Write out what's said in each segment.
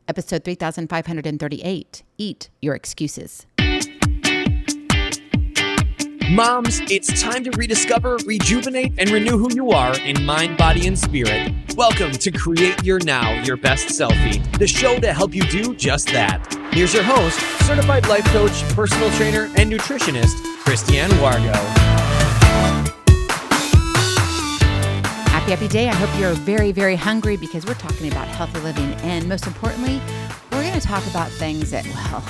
episode 3538, Eat Your Excuses. Moms, it's time to rediscover, rejuvenate, and renew who you are in mind, body, and spirit. Welcome to Create Your Now, Your Best Selfie, the show to help you do just that. Here's your host, certified life coach, personal trainer, and nutritionist, Christiane Wargo. Happy day. I hope you're very, very hungry because we're talking about healthy living. And most importantly, we're going to talk about things that, well,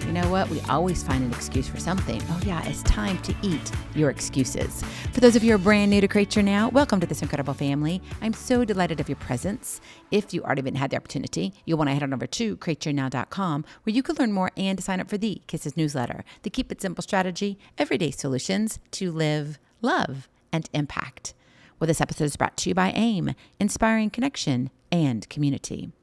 you know what? We always find an excuse for something. Oh yeah, it's time to eat your excuses. For those of you who are brand new to Create Your Now, welcome to this incredible family. I'm so delighted of your presence. If you already haven't had the opportunity, you'll want to head on over to createyournow.com where you can learn more and to sign up for the K.I.S.S newsletter, the Keep It Simple strategy, everyday solutions to live, love, and impact. Well, this episode is brought to you by AIM, inspiring connection and community.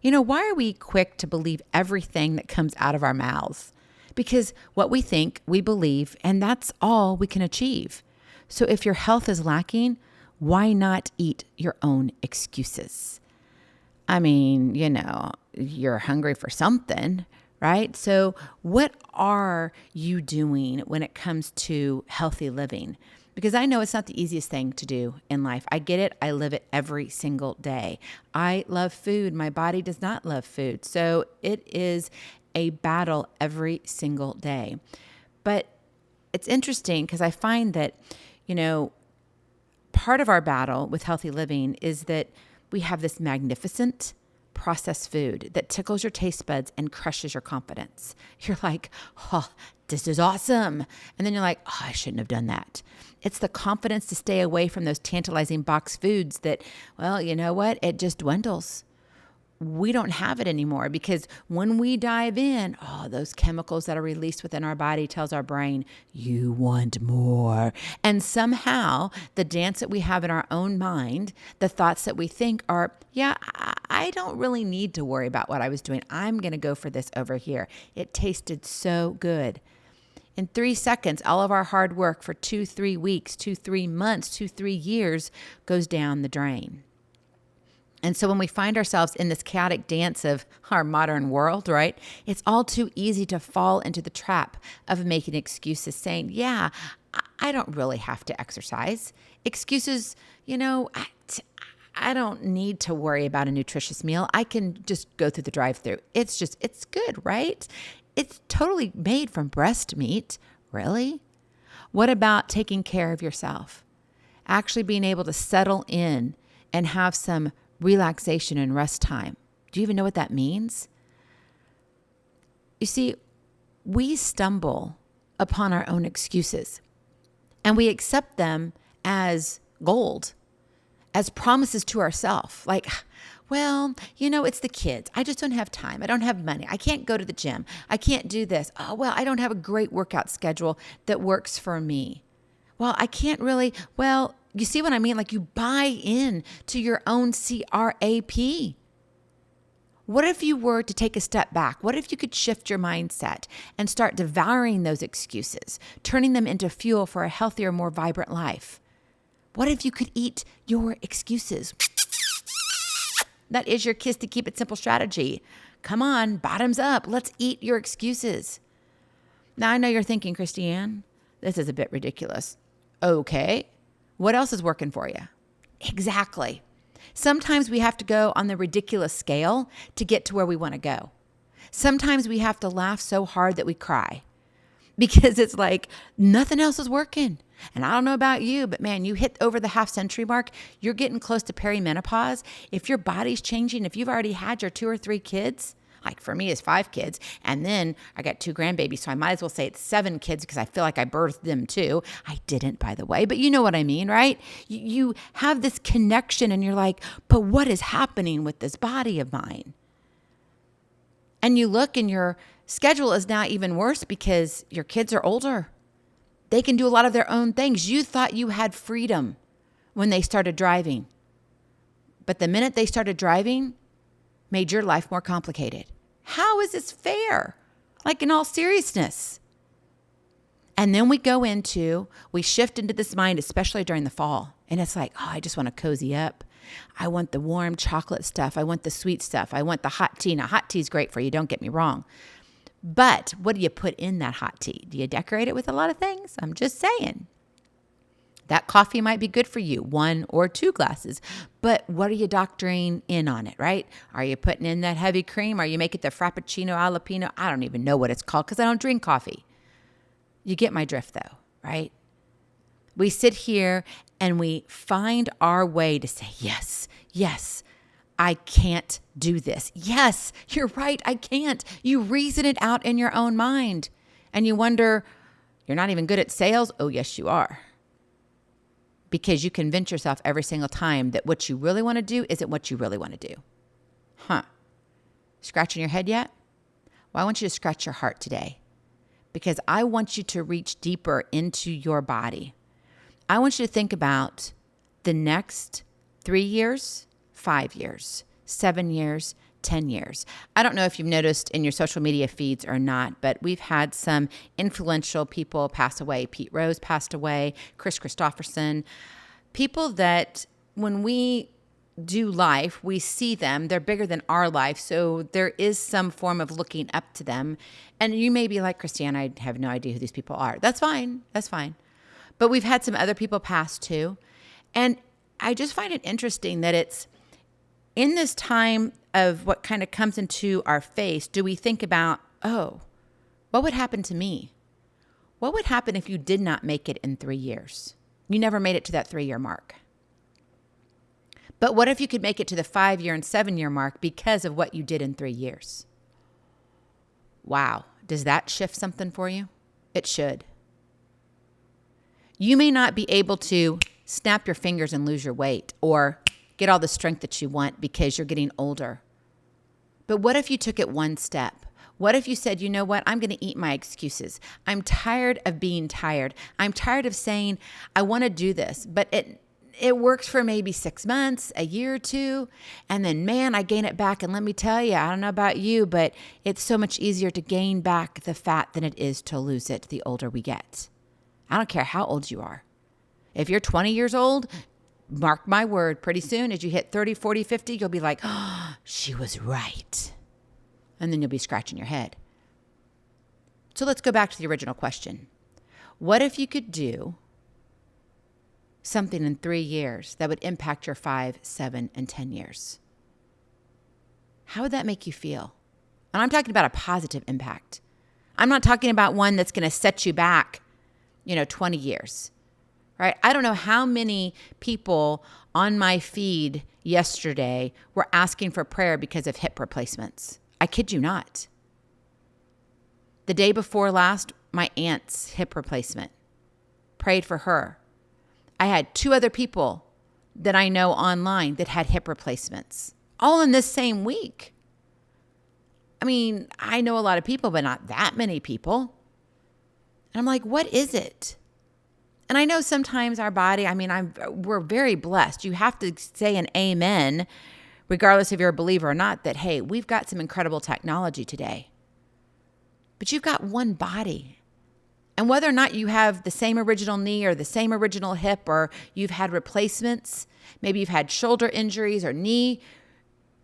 You know, why are we quick to believe everything that comes out of our mouths? Because what we think, we believe, and that's all we can achieve. So if your health is lacking, why not eat your own excuses? I mean, you know, you're hungry for something, right? So what are you doing when it comes to healthy living? Because I know it's not the easiest thing to do in life. I get it. I live it every single day. I love food. My body does not love food. So it is a battle every single day. But it's interesting because I find that, you know, part of our battle with healthy living is that we have this magnificent processed food that tickles your taste buds and crushes your confidence. You're like, oh, this is awesome. And then you're like, oh, I shouldn't have done that. It's the confidence to stay away from those tantalizing box foods that, well, you know what? It just dwindles. We don't have it anymore because when we dive in, those chemicals that are released within our body tells our brain, you want more. And somehow the dance that we have in our own mind, the thoughts that we think are, yeah, I don't really need to worry about what I was doing. I'm going to go for this over here. It tasted so good. In 3 seconds, all of our hard work for 2-3 weeks, 2-3 months, 2-3 years goes down the drain. And so when we find ourselves in this chaotic dance of our modern world, right, it's all too easy to fall into the trap of making excuses saying, yeah, I don't really have to exercise. Excuses, you know, I don't need to worry about a nutritious meal. I can just go through the drive-thru. It's good, right? It's totally made from breast meat. Really? What about taking care of yourself? Actually being able to settle in and have some relaxation and rest time. Do you even know what that means? You see, we stumble upon our own excuses and we accept them as gold, as promises to ourselves. Like, well, you know, it's the kids. I just don't have time. I don't have money. I can't go to the gym. I can't do this. Oh, well, I don't have a great workout schedule that works for me. Well, I can't really, well, you see what I mean? Like you buy in to your own CRAP. What if you were to take a step back? What if you could shift your mindset and start devouring those excuses, turning them into fuel for a healthier, more vibrant life? What if you could eat your excuses? That is your K.I.S.S to Keep It Simple strategy. Come on, bottoms up. Let's eat your excuses. Now, I know you're thinking, Christiane, this is a bit ridiculous. Okay. What else is working for you? Exactly. Sometimes we have to go on the ridiculous scale to get to where we want to go. Sometimes we have to laugh so hard that we cry because it's like nothing else is working. And I don't know about you, but man, you hit over the half-century mark, you're getting close to perimenopause. If your body's changing, if you've already had your 2 or 3 kids, like for me it's 5 kids, and then I got 2 grandbabies, so I might as well say it's 7 kids because I feel like I birthed them too. I didn't, by the way, but you know what I mean, right? You have this connection and you're like, but what is happening with this body of mine? And you look and your schedule is now even worse because your kids are older. They can do a lot of their own things. You thought you had freedom when they started driving. But the minute they started driving, made your life more complicated. How is this fair? Like in all seriousness. And then we shift into this mind, especially during the fall. And it's like, oh, I just want to cozy up. I want the warm chocolate stuff. I want the sweet stuff. I want the hot tea. Now, hot tea is great for you. Don't get me wrong. But what do you put in that hot tea? Do you decorate it with a lot of things? I'm just saying. That coffee might be good for you, 1 or 2 glasses. But what are you doctoring in on it, right? Are you putting in that heavy cream? Are you making the Frappuccino Jalapeno? I don't even know what it's called because I don't drink coffee. You get my drift though, right? We sit here and we find our way to say, yes, yes, I can't do this. Yes, you're right, I can't. You reason it out in your own mind and you wonder, you're not even good at sales? Oh, yes, you are. Because you convince yourself every single time that what you really want to do isn't what you really want to do. Scratching your head yet? Well, I want you to scratch your heart today because I want you to reach deeper into your body. I want you to think about the next 3 years, 5 years, 7 years, 10 years. I don't know if you've noticed in your social media feeds or not, but we've had some influential people pass away. Pete Rose passed away, Chris Christopherson, people that when we do life, we see them, they're bigger than our life. So there is some form of looking up to them. And you may be like, Christiane, I have no idea who these people are. That's fine. That's fine. But we've had some other people pass too. And I just find it interesting that it's in this time of what kind of comes into our face, do we think about, oh, what would happen to me? What would happen if you did not make it in 3 years? You never made it to that 3-year mark. But what if you could make it to the 5-year and 7-year mark because of what you did in 3 years? Wow. Does that shift something for you? It should. You may not be able to snap your fingers and lose your weight or get all the strength that you want because you're getting older. But what if you took it one step? What if you said, you know what, I'm going to eat my excuses. I'm tired of being tired. I'm tired of saying, I want to do this, but it works for maybe 6 months, a year or 2, and then, man, I gain it back. And let me tell you, I don't know about you, but it's so much easier to gain back the fat than it is to lose it the older we get. I don't care how old you are. If you're 20 years old, mark my word, pretty soon as you hit 30, 40, 50, you'll be like, oh, she was right. And then you'll be scratching your head. So let's go back to the original question. What if you could do something in 3 years that would impact your 5, 7, and 10 years? How would that make you feel? And I'm talking about a positive impact. I'm not talking about one that's going to set you back, 20 years. Right? I don't know how many people on my feed yesterday were asking for prayer because of hip replacements. I kid you not. The day before last, my aunt's hip replacement. Prayed for her. I had 2 other people that I know online that had hip replacements, all in this same week. I mean, I know a lot of people, but not that many people. And I'm like, what is it? And I know sometimes our body, we're very blessed. You have to say an amen, regardless if you're a believer or not, that, hey, we've got some incredible technology today. But you've got one body. And whether or not you have the same original knee or the same original hip, or you've had replacements, maybe you've had shoulder injuries or knee,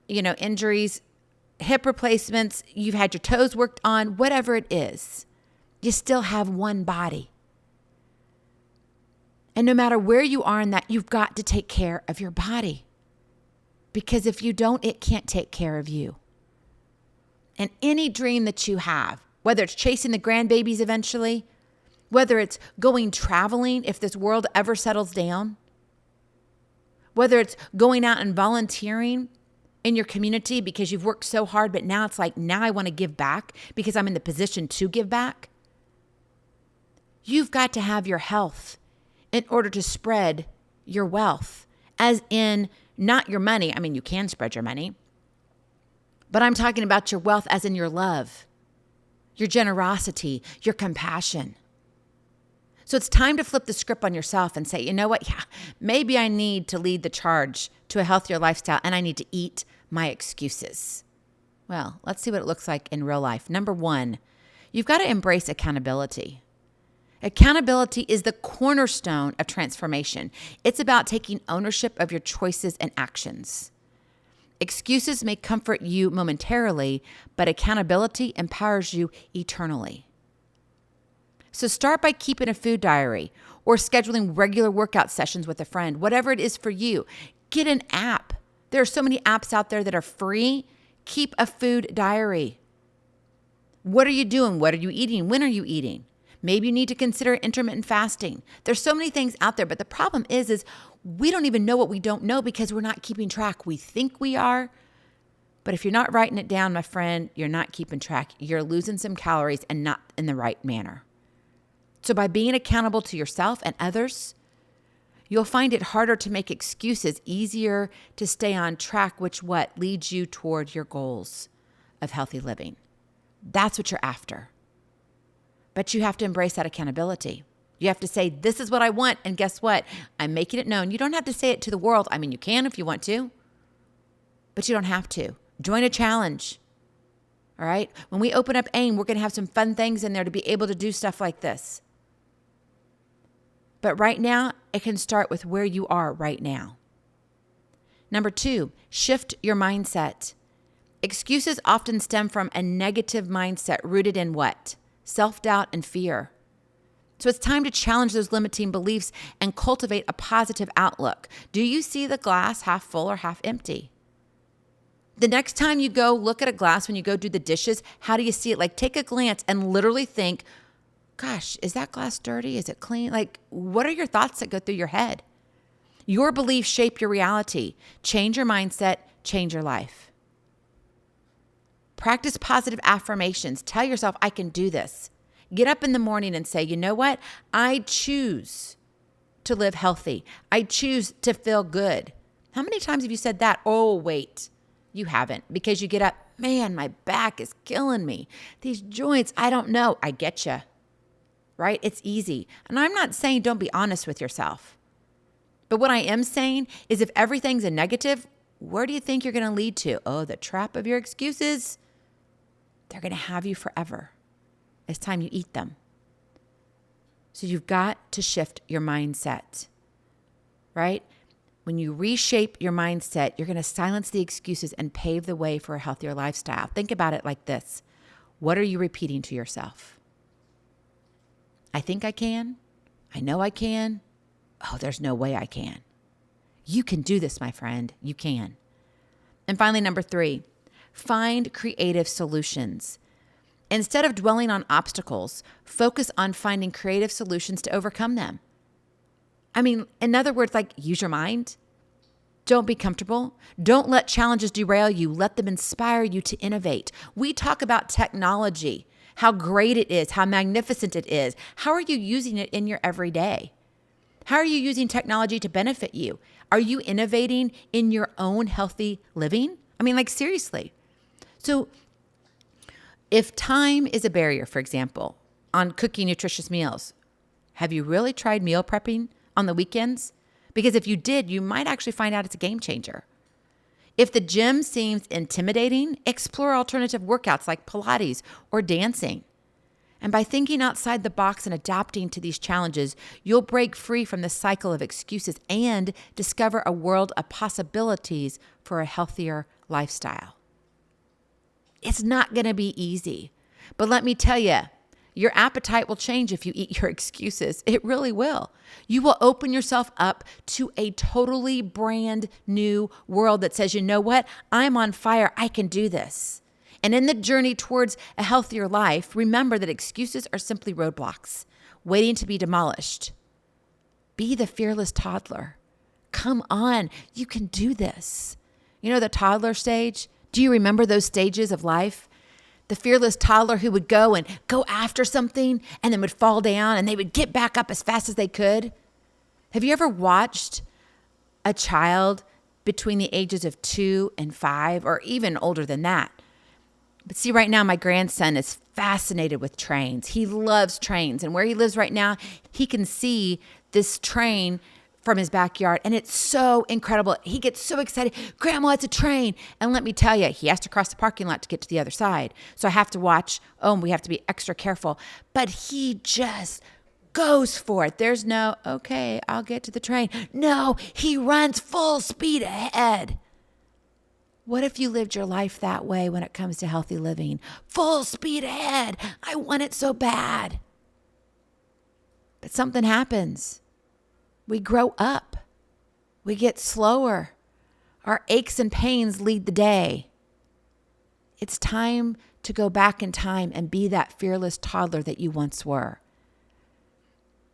injuries, hip replacements, you've had your toes worked on, whatever it is, you still have one body. And no matter where you are in that, you've got to take care of your body. Because if you don't, it can't take care of you. And any dream that you have, whether it's chasing the grandbabies eventually, whether it's going traveling if this world ever settles down, whether it's going out and volunteering in your community because you've worked so hard, but now it's like, now I want to give back because I'm in the position to give back. You've got to have your health in order to spread your wealth, as in not your money. I mean, you can spread your money, but I'm talking about your wealth as in your love, your generosity, your compassion. So it's time to flip the script on yourself and say, you know what? Yeah, maybe I need to lead the charge to a healthier lifestyle and I need to eat my excuses. Well, let's see what it looks like in real life. Number 1, you've got to embrace accountability. Accountability is the cornerstone of transformation. It's about taking ownership of your choices and actions. Excuses may comfort you momentarily, but accountability empowers you eternally. So start by keeping a food diary or scheduling regular workout sessions with a friend, whatever it is for you. Get an app. There are so many apps out there that are free. Keep a food diary. What are you doing? What are you eating? When are you eating? Maybe you need to consider intermittent fasting. There's so many things out there, but the problem is we don't even know what we don't know because we're not keeping track. We think we are, but if you're not writing it down, my friend, you're not keeping track. You're losing some calories and not in the right manner. So by being accountable to yourself and others, you'll find it harder to make excuses, easier to stay on track, which leads you toward your goals of healthy living. That's what you're after. But you have to embrace that accountability. You have to say, this is what I want, and guess what? I'm making it known. You don't have to say it to the world. I mean, you can if you want to, but you don't have to. Join a challenge, all right? When we open up AIM, we're going to have some fun things in there to be able to do stuff like this. But right now, it can start with where you are right now. Number 2, shift your mindset. Excuses often stem from a negative mindset rooted in what? Self-doubt and fear. So it's time to challenge those limiting beliefs and cultivate a positive outlook. Do you see the glass half full or half empty? The next time you go look at a glass when you go do the dishes, how do you see it? Like, take a glance and literally think, gosh, is that glass dirty? Is it clean? Like, what are your thoughts that go through your head? Your beliefs shape your reality. Change your mindset, change your life. Practice positive affirmations. Tell yourself, I can do this. Get up in the morning and say, you know what? I choose to live healthy. I choose to feel good. How many times have you said that? Oh, wait, you haven't, because you get up, man, my back is killing me. These joints, I don't know. I get you, right? It's easy. And I'm not saying don't be honest with yourself. But what I am saying is if everything's a negative, where do you think you're going to lead to? Oh, the trap of your excuses. They're going to have you forever. It's time you eat them. So you've got to shift your mindset, right? When you reshape your mindset, you're going to silence the excuses and pave the way for a healthier lifestyle. Think about it like this. What are you repeating to yourself? I think I can. I know I can. Oh, there's no way I can. You can do this, my friend. You can. And finally, number 3, find creative solutions. Instead of dwelling on obstacles, focus on finding creative solutions to overcome them. I mean, in other words, like, use your mind. Don't be comfortable. Don't let challenges derail you. Let them inspire you to innovate. We talk about technology, how great it is, how magnificent it is. How are you using it in your everyday? How are you using technology to benefit you? Are you innovating in your own healthy living? I mean, like, seriously. So if time is a barrier, for example, on cooking nutritious meals, have you really tried meal prepping on the weekends? Because if you did, you might actually find out it's a game changer. If the gym seems intimidating, explore alternative workouts like Pilates or dancing. And by thinking outside the box and adapting to these challenges, you'll break free from the cycle of excuses and discover a world of possibilities for a healthier lifestyle. It's not going to be easy, but let me tell you, your appetite will change if you eat your excuses. It really will. You will open yourself up to a totally brand new world that says, you know what? I'm on fire. I can do this. And in the journey towards a healthier life, remember that excuses are simply roadblocks waiting to be demolished. Be the fearless toddler. Come on, you can do this. You know the toddler stage? Do you remember those stages of life? The fearless toddler who would go after something and then would fall down and they would get back up as fast as they could. Have you ever watched a child between the ages of 2 and 5 or even older than that? But see, right now, my grandson is fascinated with trains. He loves trains. And where he lives right now, he can see this train from his backyard. And it's so incredible. He gets so excited. Grandma, it's a train. And let me tell you, he has to cross the parking lot to get to the other side. So I have to watch. Oh, and we have to be extra careful. But he just goes for it. There's no, okay, I'll get to the train. No, he runs full speed ahead. What if you lived your life that way when it comes to healthy living? Full speed ahead. I want it so bad. But something happens. We grow up. We get slower. Our aches and pains lead the day. It's time to go back in time and be that fearless toddler that you once were.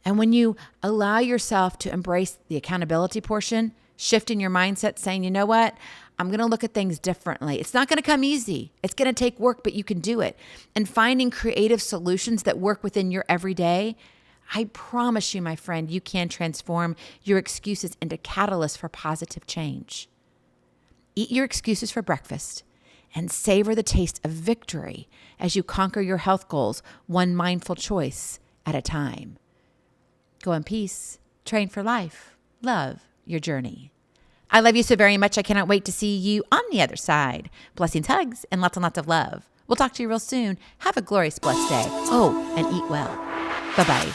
And when you allow yourself to embrace the accountability portion, shifting your mindset, saying, you know what? I'm going to look at things differently. It's not going to come easy. It's going to take work, but you can do it. And finding creative solutions that work within your everyday, I promise you, my friend, you can transform your excuses into catalysts for positive change. Eat your excuses for breakfast and savor the taste of victory as you conquer your health goals, one mindful choice at a time. Go in peace, train for life, love your journey. I love you so very much. I cannot wait to see you on the other side. Blessings, hugs, and lots of love. We'll talk to you real soon. Have a glorious, blessed day. Oh, and eat well. Bye-bye.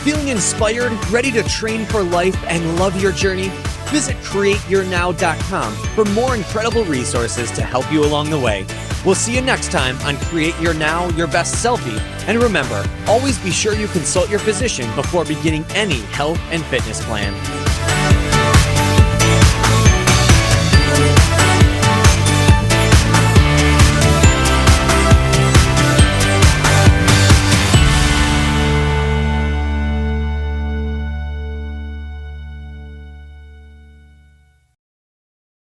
Feeling inspired, ready to train for life and love your journey? Visit createyournow.com for more incredible resources to help you along the way. We'll see you next time on Create Your Now, Your Best Selfie. And remember, always be sure you consult your physician before beginning any health and fitness plan.